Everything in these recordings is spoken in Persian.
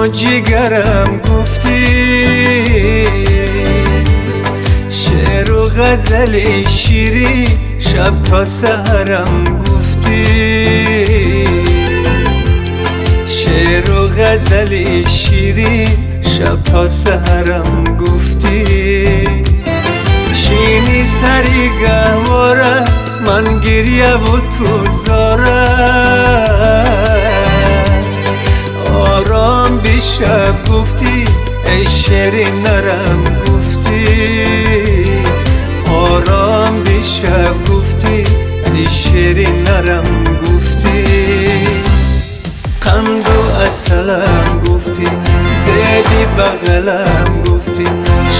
جگرم گفتی، شعر و غزل شیری شب تا سحرم گفتی، شعر و غزل شیری شب تا سحرم گفتی. شینی سری گهواره من گریه و تو زاره، آرام بی شب گفتی ای شیرین نرم گفتی، آرام بی شب گفتی ای شیرین نرم گفتی. قند و اصلم گفتی، زیدی بغلم گفتی،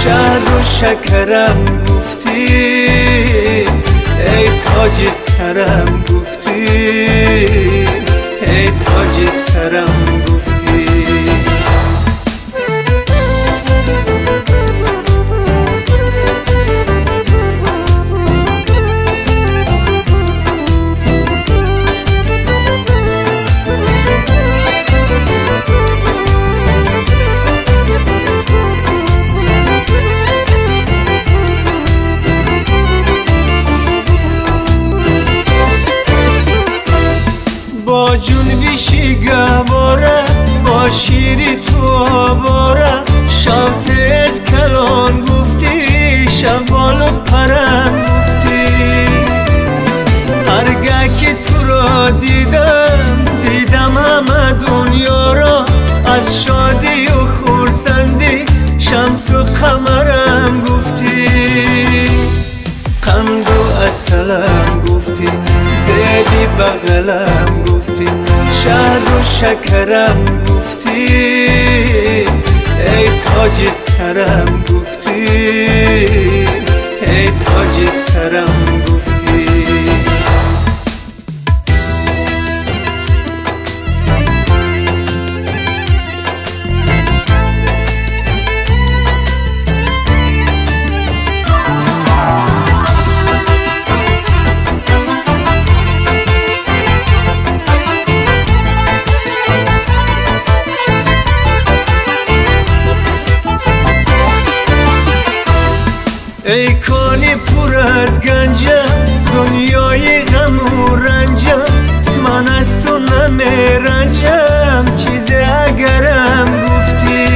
شهد و شکرم گفتی، ای تاج سرم گفتی، ای تاج سرم گفتی. با جنبشی گواره با شیری تو آواره، شب تیز کلان گفتی، شب بالو پرم گفتی. هرگاه که تو را دیدم همه دنیا را، از شادی و خورسندی شمس و قمرم گفتی. قند و اصلم گفتی، زیدی بغلم گفتی، شهد و شکرم گفتی، ای تاج سرم گفتی، ای تاج سرم گفتی. ای کانی پر از گنجم، دنیای غم و رنجم، من از تو نمیرنجم، چیز اگرم گفتی.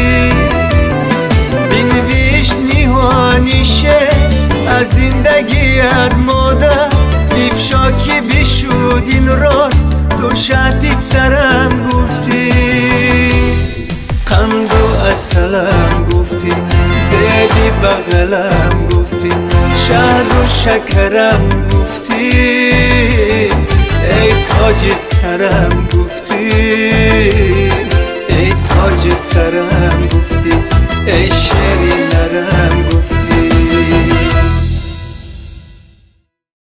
بنویش نیهانیشه از زندگیت مادر، بیفشا که بشود این راز تو شهدی سرم گفتی. قند و اصلم گفتی، زیدی بغلم گفتی، شهد و شکرم گفتی، ای تاج سرم گفتی، ای تاج سرم گفتی، ای شیرین